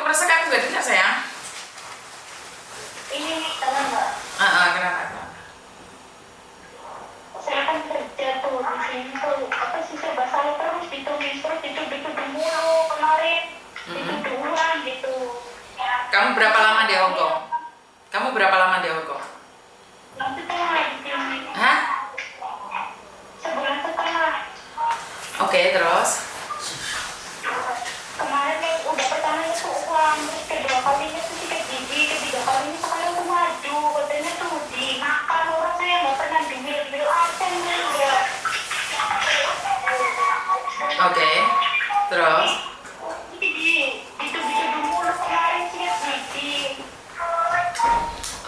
kresek aku gak dengar sayang. Ini kenapa nggak? Kenapa? Saya kan kerja tuh di sini tuh apa sih serba salah terus ditulis terus dituduh mulu kemarin dituduh ulang gitu. Kamu berapa lama di Hongkong? Nanti tengah di sini. Hah? Sebulan setengah. Oke, terus? Kemarin yang udah pertamanya tuh uang, terus kedua kalinya tuh sikat gigi, ketiga kalinya sekarang tuh maju, katanya tuh dimakan orang saya nggak pernah dibil aja nih ya. Oke, terus? Dituduh mulu kemarin sikat gigi.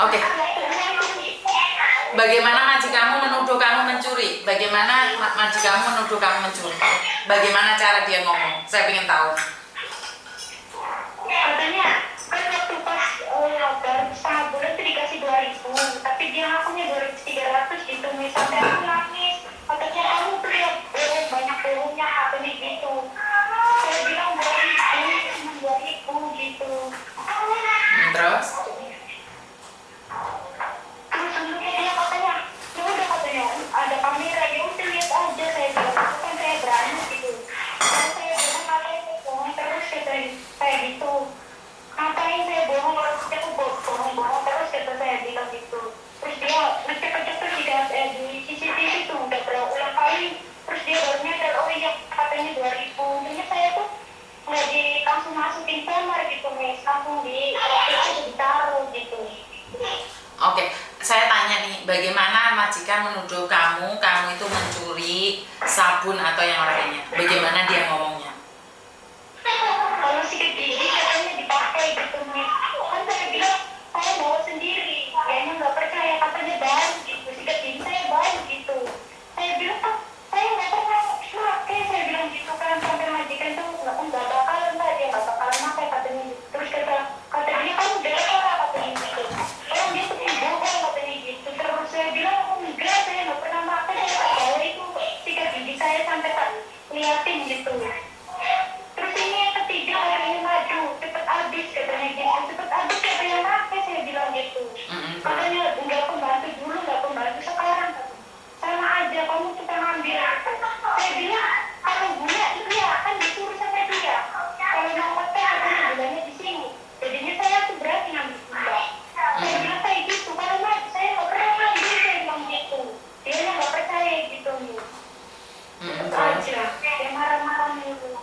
Oke. Bagaimana majikanmu menuduh kamu mencuri? Bagaimana majikanmu menuduh kamu mencuri? Bagaimana cara dia ngomong? Saya ingin tahu. Katanya kan waktu pas baru setengah bulan tuh dikasih 2.000, tapi dia ngakunya 2.300 gitu. Sampai aku nangis, katanya kamu tuh lihat bohong, banyak bohongnya, katanya gitu. Saya bilang 2.000 gitu. Terus? Terus sebelumnya dia katanya, ya udah katanya ada kamera, ya udah lihat aja. Saya bilang, kan saya berani gitu. Terus saya bilang ngapain saya bohong terus kayak gitu. Ngapain saya bohong, orang aku bohong terus kata saya bilang gitu. Terus dia ngecek tuh di CCTV tuh udah berulang kali. Terus dia baru nyadar, oh iya katanya 2.000. Jadi saya tuh nggak langsung masukin kamar gitu, Miss. Langsung ditaruh gitu. Oke, saya tanya nih, bagaimana majikan menuduh kamu itu mencuri sabun atau yang lainnya? Bagaimana dia ngomongnya? Kalau sikat gigi katanya dipakai gitu, Miss. Kan saya bilang saya bawa sendiri, kayaknya nggak percaya, katanya baru gitu, sikat gigi saya baru gitu. Saya bilang saya nggak pernah pakai, saya bilang gitu kan. Sampai majikan tuh nggak bakalan Mbak, dia nggak bakalan pakai katanya. Terus kata dia kamu berapa katanya gitu. Orang dia tuh bohong katanya gitu. Terus saya bilang enggak, saya nggak pernah pakai, saya bawa itu sikat gigi saya sampai tak liatin gitu. Terus ini yang ketiga katanya maju, cepet habis katanya gitu, cepet habis katanya pakai, saya bilang gitu. Katanya nggak pembantu dulu, nggak pembantu sekarang, sama aja kamu kita ngambil. Saya bilang kalau gula iya kan disuruh sama dia, kalau mau hotel katanya gulanya di sini, jadinya saya tuh berani ngambil gula. Saya bilang kayak gitu, kalau maju saya nggak pernah ngambil, saya bilang gitu. Dia nggak percaya gitu nih. Aja, dia marah-marah mulu.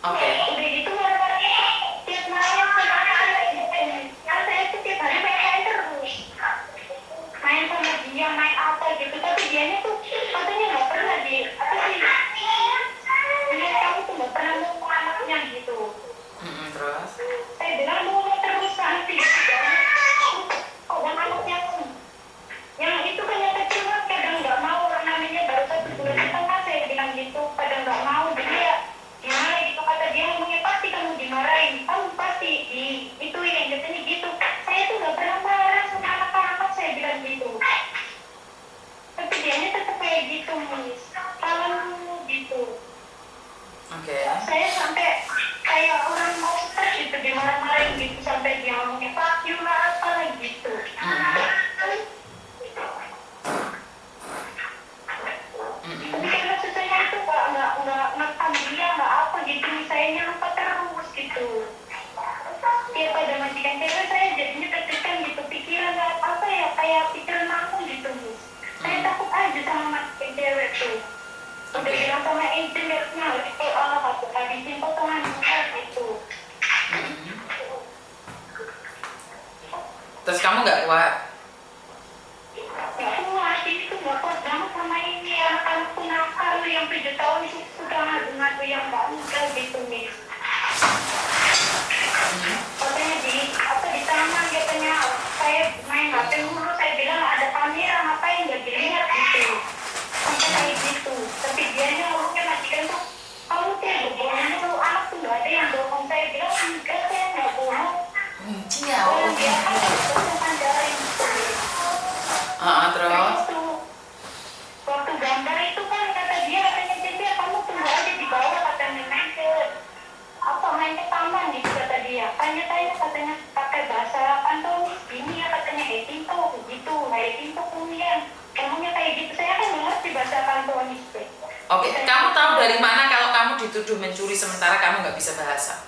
Oke. Udah gitu marah-marahnya tiap malam sama saya gitu. Kan saya tuh tiap hari main terus. Main sama dia, main apa gitu. Tapi dianya tuh katanya nggak pernah apa sih? Dia kamu tuh nggak pernah mau anaknya gitu. Terus? Saya bilang mau terus nanti gitu. Oh, yang anaknya yang itu kan yang kecil kan kadang nggak mau, orang namanya baru 1 bulan setengah, saya bilang gitu, kadang nggak mau. Jadi ya gimana gitu, kata dia ngomongnya pasti kamu dimarahin, kamu pasti itu yang katanya gitu. Saya tuh nggak pernah marah sama anak-anak, saya bilang gitu. Tapi dianya tetap kayak gitu, Miss. Kalau gitu. Oke. Saya sampai kayak orang mau stres gitu, dimarah-marahin gitu, sampai dia ngomongnya fuck you lah apa gitu. Tapi karena susahnya itu nggak ngekam dia, nggak apa gitu, sayanya lupa terus gitu. Dia pada majikan cewek saya jadinya tertekan gitu, pikiran apa ya, kayak pikiran aku gitu, Miss. Saya takut aja sama majikan cewek tuh. Udah bilang sama engineer-nya, habisin potongan gitu. Terus kamu nggak kuat? Kuat, ini tuh gak kuat banget sama ini anak-anakku nakal yang 7 tahun itu sudah ngadu-ngadu yang gak mudah gitu, Miss. Katanya di taman katanya saya main HP mulu, saya bilang ada kamera ngapain gak dilihat gitu. Sampai kayak gitu. Tapi dianya ngomongnya majikan tuh kamu tuh bohong mulu, anak tuh gak ada yang bohong. Saya bilang enggak, saya gak bohong. Cia. Dia kan pandarin gitu. Terus? Waktu gambar itu kan kata dia katanya kamu tunggu aja di bawah, katanya main ke Oke, kamu tahu dari mana kalau kamu dituduh mencuri sementara kamu nggak bisa bahasa?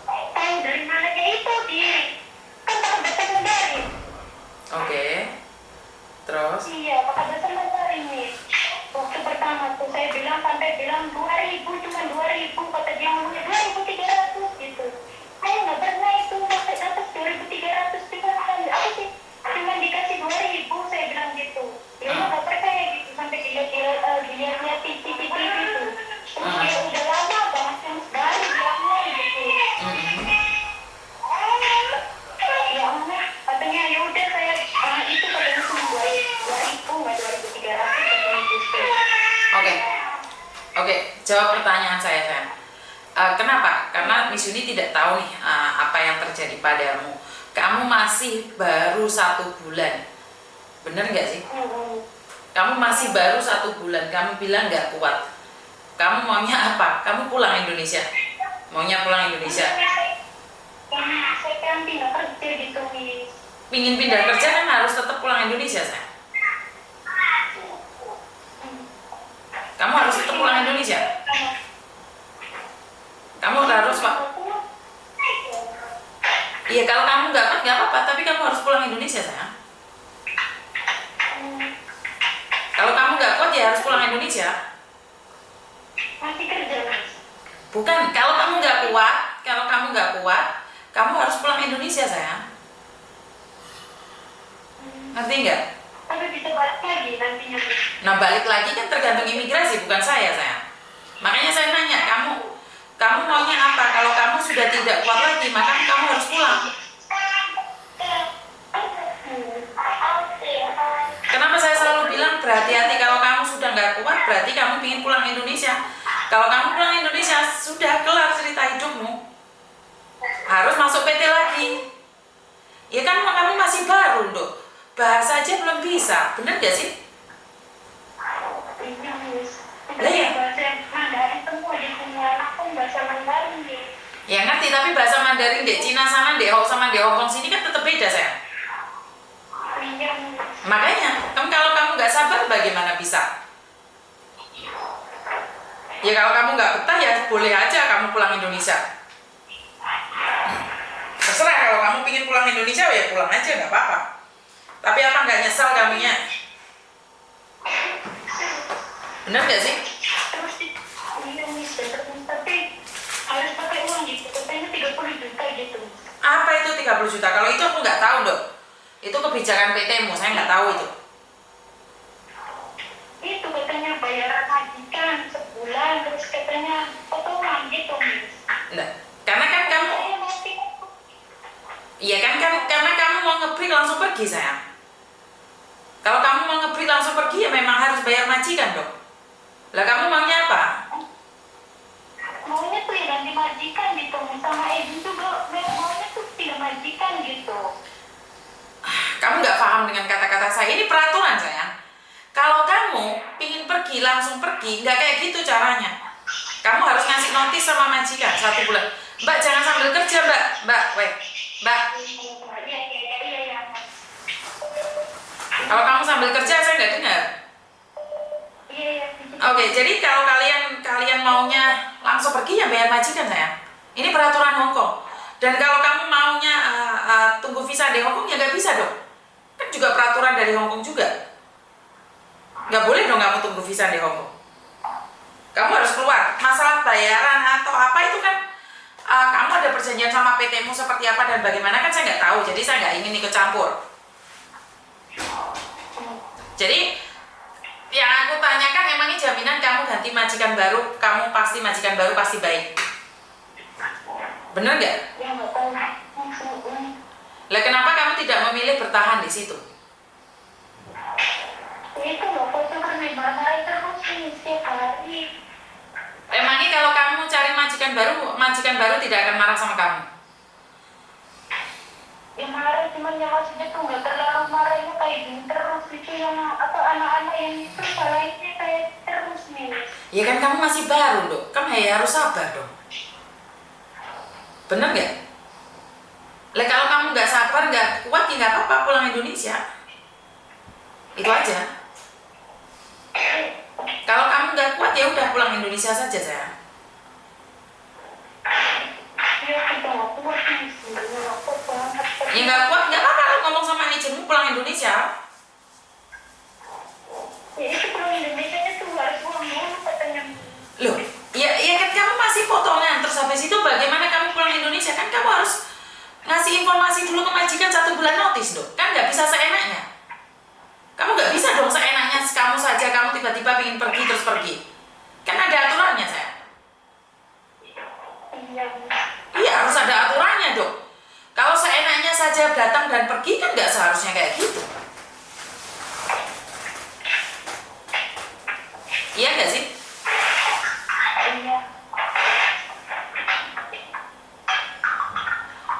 Tahu dari mananya itu di kan pakai bahasa Mandarin. Oke. Terus? Iya, pakai bahasa Mandarin nih. Waktu pertama tuh saya bilang sampai bilang 2.000 cuma 2.000 kata dia ngomongnya 2.300 gitu. Saya nggak pernah itu dapat 2.300 cuma aku sih cuma dikasih 2.000 saya bilang gitu. Dia nggak percaya gitu sampai dilihat TV itu. Terus dia udah lama banget yang baru bilangnya gitu. Ya Allah, katanya ya udah saya itu katanya cuma 2.000 nggak 2.300 katanya gitu. Oke, jawab pertanyaan saya, sayang. Kenapa? Karena Miss Yuni tidak tahu nih apa yang terjadi padamu. Kamu masih baru 1 bulan, bener nggak sih? Kamu masih baru 1 bulan, kamu bilang nggak kuat. Kamu maunya apa? Kamu pulang Indonesia? Maunya pulang Indonesia? Saya kan pindah kerja gitu, Miss. Pingin pindah kerja kan harus tetap pulang Indonesia, sayang. Kamu harus tetap pulang Indonesia. Kamu harus, Pak. Iya, kalau kamu nggak apa-apa, tapi kamu harus pulang Indonesia, sayang. Kalau kamu nggak kuat, ya harus pulang Indonesia. Masih kerja, Mas. Bukan, kalau kamu nggak kuat, kamu harus pulang Indonesia, sayang. Ngerti nggak? Tapi bisa balik lagi nantinya, Mas. Nah, balik lagi kan tergantung imigrasi, bukan saya, sayang. Makanya saya nanya, kamu maunya apa? Kalau kamu sudah tidak kuat lagi, maka kamu harus pulang. Kenapa saya selalu bilang berhati-hati, kalau kamu sudah nggak kuat, berarti kamu ingin pulang Indonesia. Kalau kamu pulang Indonesia, sudah kelar cerita hidupmu. Harus masuk PT lagi. Ya kan kamu masih baru, Dok. Bahasa aja belum bisa, bener gak sih? Iya, Miss. Lah ya. Bahasa Mandarin semua di semua anak pun bahasa Mandarin, Miss. Ya ngerti, tapi bahasa Mandarin di Cina sana, di Hong Kong sini kan tetap beda, sayang. Iya, Miss. Makanya, kalau kamu nggak sabar, bagaimana bisa? Ya kalau kamu nggak betah, ya boleh aja kamu pulang Indonesia. Terserah, kalau kamu pingin pulang Indonesia, ya pulang aja, nggak apa-apa. Tapi apa nggak nyesal kamunya? Bener nggak sih? Terus iya, Miss. Tapi harus pakai uang gitu. Katanya 30 juta gitu. Apa itu 30 juta? Kalau itu aku nggak tahu, Dok. Itu kebijakan PT-mu, saya nggak tahu itu. Itu katanya bayaran majikan sebulan, terus katanya potongan gitu, Miss. Nah, karena kan kamu, Saya mati. iya kan karena kamu mau nge-break langsung pergi, sayang. Kalau kamu mau nge-break langsung pergi, ya memang harus bayar majikan, Dok. Lah kamu maunya apa? Maunya tuh ya ganti majikan gitu, Miss. Sama ibu juga maunya tuh tidak majikan gitu. Kamu nggak paham dengan kata-kata saya. Ini peraturan, sayang. Kalau kamu pingin pergi, langsung pergi, nggak kayak gitu caranya. Kamu harus ngasih notis sama majikan 1 bulan. Mbak, jangan sambil kerja, Mbak. Mbak. Iya. Kalau kamu sambil kerja, saya nggak dengar. Iya. Oke, jadi kalau kalian maunya langsung pergi, ya bayar majikan, sayang. Ini peraturan Hong Kong. Dan kalau kamu maunya tunggu visa di Hong Kong, ya nggak bisa, Dok. Kan juga peraturan dari Hong Kong juga. Nggak boleh dong kamu tunggu visa di Hong Kong. Kamu harus keluar. Masalah bayaran atau apa itu kan kamu ada perjanjian sama PT-mu seperti apa dan bagaimana, kan saya nggak tahu. Jadi saya nggak ingin ikut campur. Jadi yang aku tanyakan, emangnya jaminan kamu ganti majikan baru, kamu pasti majikan baru pasti baik. Bener nggak? Ya nggak tahu. Lah kenapa kamu tidak memilih bertahan di situ? Itu loh, foto kan marah-marah terus nih setiap hari. Emangnya kalau kamu cari majikan baru tidak akan marah sama kamu? Ya marah, cuman yang maksudnya tuh nggak terlalu marahnya kayak gini terus gitu, yang atau anak-anak yang itu salahnya kayak terus nih. Ya kan kamu masih baru, Dok. Kamu ya harus sabar dong. Bener nggak? Lah kalau kamu nggak sabar, nggak kuat, ya nggak apa-apa, pulang Indonesia. Itu aja. Kalau kamu nggak kuat ya udah pulang Indonesia saja sayang. Ya kita nggak kuat nih, sebenarnya nggak kuat banget. Ya nggak kuat nggak apa-apa, ngomong sama agentmu pulang Indonesia. Ya itu pulang Indonesia tuh harus pulang dulu katanya. Loh, ya kan kamu masih potongan, terus habis itu bagaimana kamu pulang Indonesia? Kan kamu harus ngasih informasi dulu ke majikan 1 bulan notis dong. Kan nggak bisa seenaknya. Kamu nggak bisa dong seenaknya kamu saja, kamu tiba-tiba ingin pergi terus pergi. Kan ada aturannya sayang. Iya. Iya harus ada aturannya dong. Kalau seenaknya saja datang dan pergi kan nggak seharusnya kayak gitu. Iya nggak sih? Iya.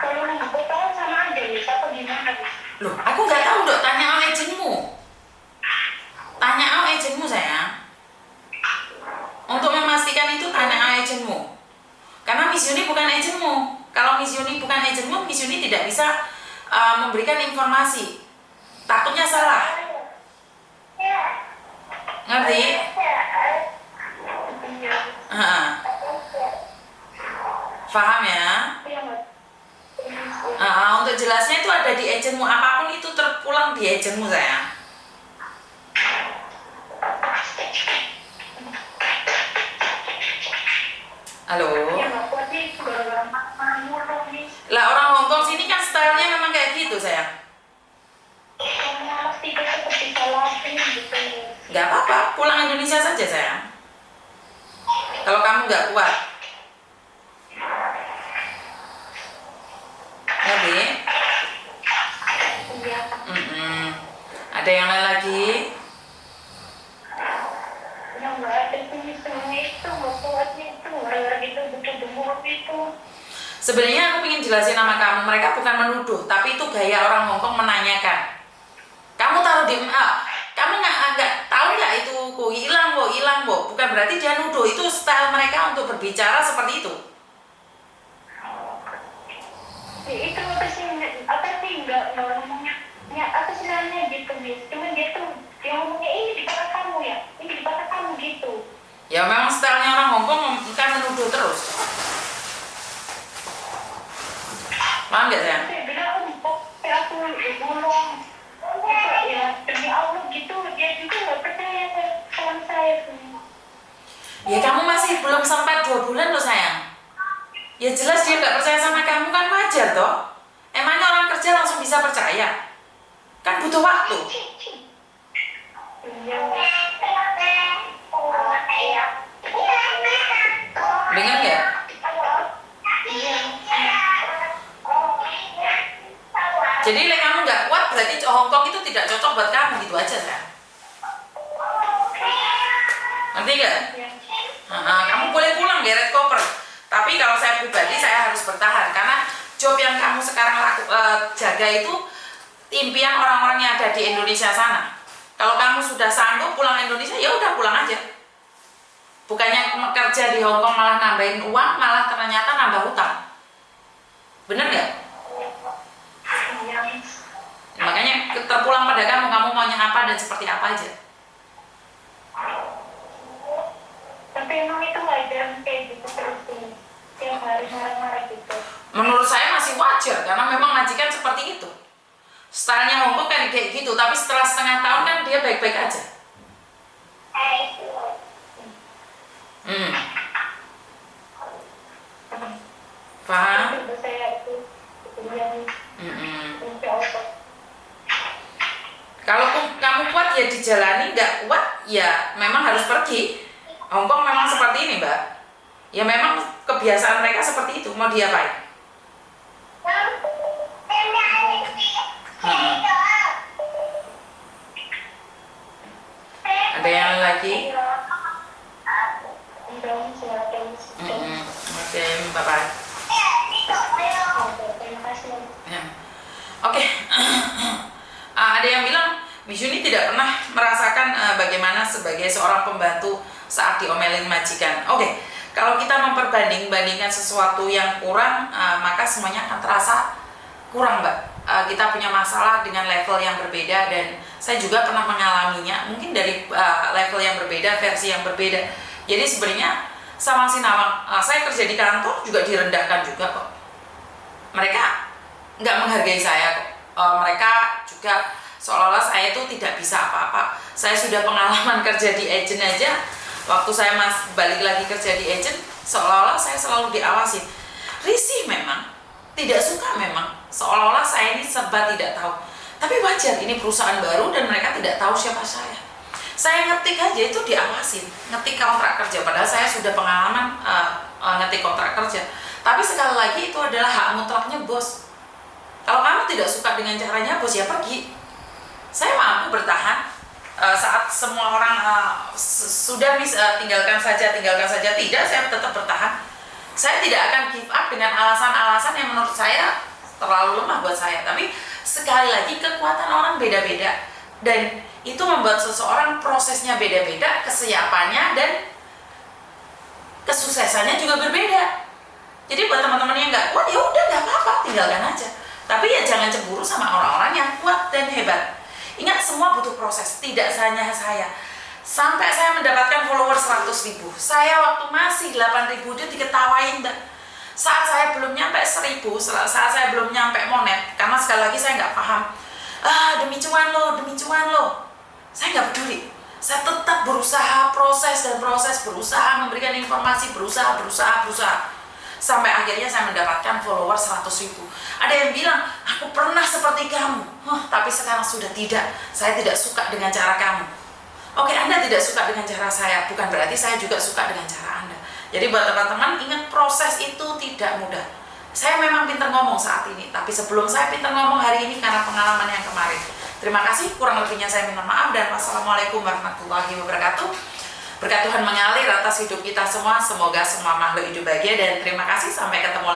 Kalau nunggu potongan sama aja ya, apa gimana? Loh, aku nggak tahu dok. Tanya sama agentmu. Tanya sama agentmu sayang. Untuk memastikan itu tanya sama agentmu. Karena Miss Yuni bukan agentmu. Kalau Miss Yuni bukan agentmu, Miss Yuni tidak bisa memberikan informasi. Takutnya salah. Ngerti? Paham ya? Untuk jelasnya itu ada di agentmu. Apapun itu terpulang di agentmu sayang. Halo? Lah orang Hongkong sini kan stylenya memang kayak gitu sayang. Gak apa-apa, pulang Indonesia saja sayang. Kalau kamu nggak kuat. Ngerti? Ada yang lain lagi? Sebenarnya aku ingin jelasin sama kamu, mereka bukan menuduh, tapi itu gaya orang Hongkong menanyakan. Kamu taruh di kamu nggak tahu nggak itu kok hilang kok, bukan berarti dia nuduh, itu style mereka untuk berbicara seperti itu. Itu apa sih nggak ngomongnya apa sih namanya gitu bis, cuman dia tuh dia ngomongnya ini di kata kamu ya, ini di kata kamu gitu. Ya memang stylenya orang Hongkong kan menuduh terus. Paham nggak sayang? Saya bilang aku ngomong ya demi Allah gitu, dia juga nggak percaya sama saya. Ya kamu masih belum sempat 2 bulan loh sayang. Ya jelas dia nggak percaya sama kamu kan wajar toh. Emangnya orang kerja langsung bisa percaya? Kan butuh waktu. Dengar nggak? Jadi kamu nggak kuat berarti Hongkong itu tidak cocok buat kamu gitu aja sayang. Ngerti nggak? Kamu boleh pulang geret koper. Tapi kalau saya pribadi saya harus bertahan karena job yang kamu sekarang jaga itu impian orang-orang yang ada di Indonesia sana. Kalau kamu sudah sanggup pulang Indonesia ya udah pulang aja. Bukannya kerja di Hongkong malah nambahin uang, malah ternyata nambah hutang. Bener nggak? Makanya terpulang pada kamu maunya apa dan seperti apa aja. Tapi emang itu wajar kayak gitu terus sih, tiap hari marah-marah gitu. Menurut saya masih wajar karena memang majikan seperti itu. Stylenya Hongkong kan kayak gitu, tapi setelah setengah tahun kan dia baik-baik aja. Paham? Kalau kamu kuat ya dijalani, nggak kuat ya memang harus pergi. Hongkong memang seperti ini mbak. Ya memang kebiasaan mereka seperti itu, mau diapain? Ada yang lagi? Oke, bye-bye. Oke. Ada yang bilang Miss Yuni tidak pernah merasakan bagaimana sebagai seorang pembantu saat diomelin majikan. Oke, kalau kita memperbandingkan sesuatu yang kurang, maka semuanya akan terasa kurang, mbak. kita punya masalah dengan level yang berbeda, dan saya juga pernah mengalaminya, mungkin dari level yang berbeda, versi yang berbeda. Jadi sebenarnya sama Sinawang, saya kerja di kantor juga direndahkan juga kok. Mereka nggak menghargai saya kok. Mereka juga seolah-olah saya itu tidak bisa apa-apa. Saya sudah pengalaman kerja di agent aja, waktu saya balik lagi kerja di agent, seolah-olah saya selalu diawasin. Risih memang, tidak suka memang, seolah-olah saya ini serba tidak tahu. Tapi wajar, ini perusahaan baru dan mereka tidak tahu siapa saya. Saya ngetik aja itu diawasin, ngetik kontrak kerja, padahal saya sudah pengalaman ngetik kontrak kerja. Tapi sekali lagi itu adalah hak mutlaknya bos. Kalau kamu tidak suka dengan caranya bos, ya pergi. Saya mampu bertahan saat semua orang sudah bisa tinggalkan saja. Tidak, saya tetap bertahan. Saya tidak akan give up dengan alasan-alasan yang menurut saya terlalu lemah buat saya. Tapi sekali lagi kekuatan orang beda-beda, dan itu membuat seseorang prosesnya beda-beda, kesiapannya dan kesuksesannya juga berbeda. Jadi buat teman-teman yang nggak kuat, ya udah nggak apa-apa, tinggalkan aja. Tapi ya jangan cemburu sama orang-orang yang kuat dan hebat. Ingat, semua butuh proses, tidak hanya saya. Sampai saya mendapatkan follower 100.000, saya waktu masih 8.000 dia diketawain. Saat saya belum nyampe 1.000, saat saya belum nyampe monet, karena sekali lagi saya nggak paham. Demi cuan lo. Saya nggak peduli. Saya tetap berusaha, berusaha memberikan informasi, berusaha. Sampai akhirnya saya mendapatkan follower 100.000. Ada yang bilang, aku pernah seperti kamu, tapi sekarang sudah tidak. Saya tidak suka dengan cara kamu. Oke, Anda tidak suka dengan cara saya, bukan berarti saya juga suka dengan cara Anda. Jadi buat teman-teman, ingat proses itu tidak mudah. Saya memang pintar ngomong saat ini, tapi sebelum saya pintar ngomong hari ini karena pengalaman yang kemarin. Terima kasih, kurang lebihnya saya minta maaf, dan wassalamualaikum warahmatullahi wabarakatuh. Berkat Tuhan mengalir atas hidup kita semua, semoga semua makhluk hidup bahagia, dan terima kasih, sampai ketemu